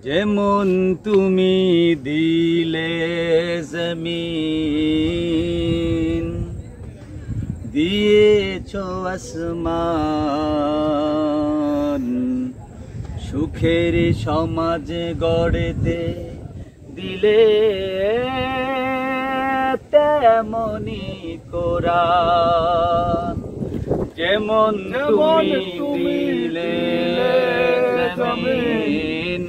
যেমন তুমি দিলে জমিন, দিয়েছ আসমান, সুখের সমাজ গড়তে দিলে তেমনি কোরআন। যেমন তুমি দিলে জমিন,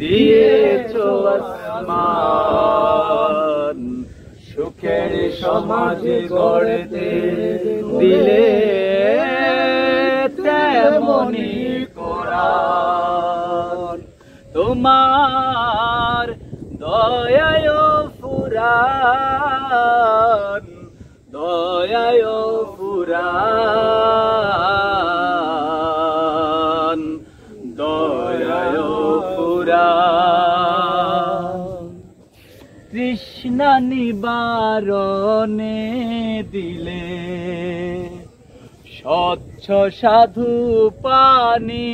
দিয়েছ আসমান, সুখের সমাজ গড়তে দিলে তেমনি কোরআন। তোমার দয়ায় ফুরান, দয়ায় ফুরান, দয়ায় ফুরান। তৃষ্ণা নিবারণে দিলে স্বচ্ছ সাধু পানি,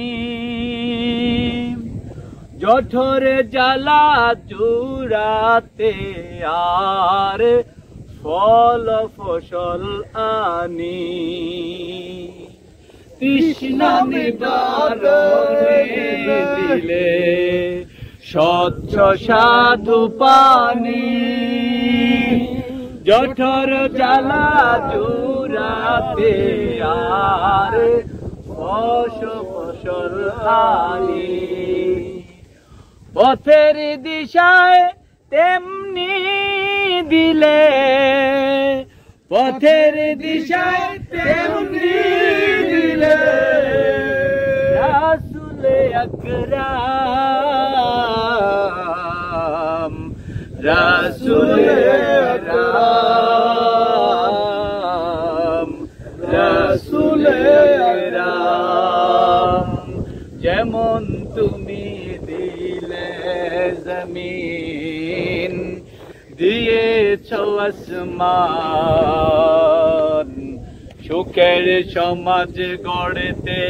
জঠরে জ্বালা জুড়াতে আর ফল ফসল আনি। তৃষ্ণা নিবারণে দিলে স্বচ্ছ সাধু পানি, জঠর জ্বালা জুড়াতে আর ফসল আনি। পথের দিশায় তেমনি দিলে, পথের দিশায় তেমনি দিলে, রাসূলে আকরাম, রাসূলে আকরাম, রাসূলে আকরাম। যেমন তুমি দিলে জমিন, দিয়েছ আসমান, সুখের সমাজ গড়তে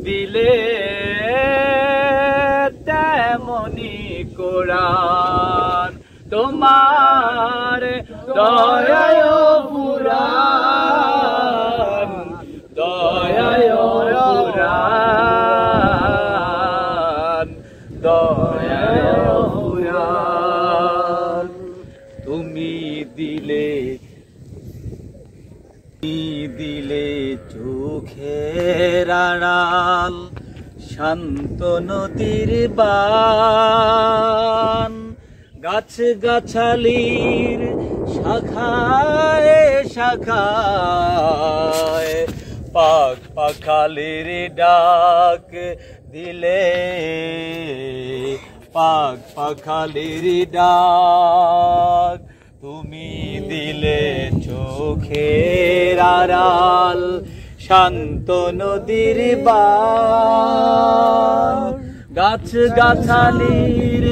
দিলে তেমনি কোরআন। তোমার দয়ায় ফুরান, দয়ায় ফুরান, দয়ায় ফুরান। তুমি দিলে চোখের আড়াল, শান্ত নদীর বান, গাছ গাছালির শাখায় শাখায়, পাখ পাখালির ডাক দিলে, পাখ পাখালির ডাক। তুমি দিলে চোখের আড়াল, শান্ত নদীর বান, গাছ গাছালির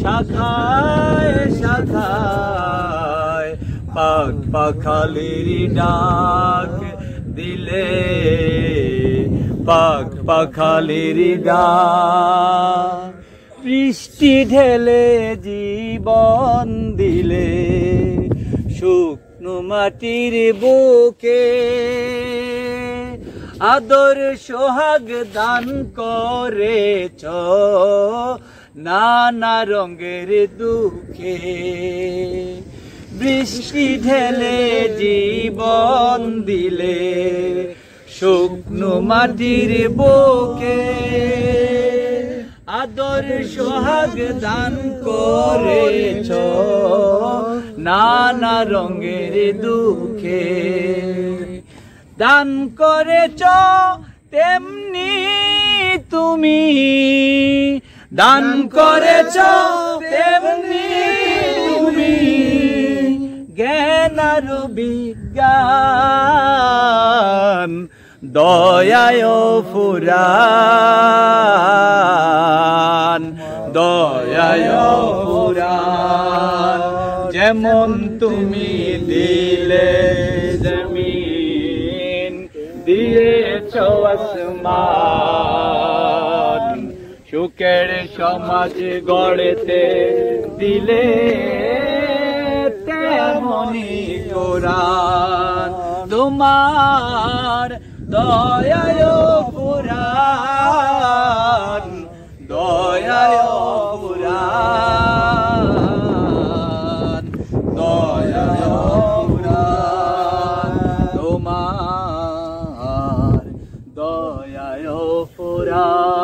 শাখায় শাখায়, পাখ পাখালির ডাক দিলে, পাখ পাখালির ডাক। বৃষ্টি ঢেলে জীবন দিলে, শুকনো মাটির বুকে আদর সোহাগ দান করেছ নানা রঙের দুঃখে। বৃষ্টি ঢেলে জীবন দিলে, শুকনো মাটির বুকে আদর সোহাগ দান করেছ নানা রঙের দুঃখে। দান করেছ তেমনি তুমি, দান করেছ তেমনি তুমি, জ্ঞান আর বিজ্ঞান, দয়ায় ফুরান, দয়ায় ফুরান। যেমন তুমি দিলে জমিন, দিয়েছ আসমান, সুখ সুখের সমাজ গড়তে দিলে তেমনি কোরআন তোমার দয়ায় পুরাণ দয়ায় পুরাণ দয়ায় পুরাণ তোমার দয়ায় পুরাণ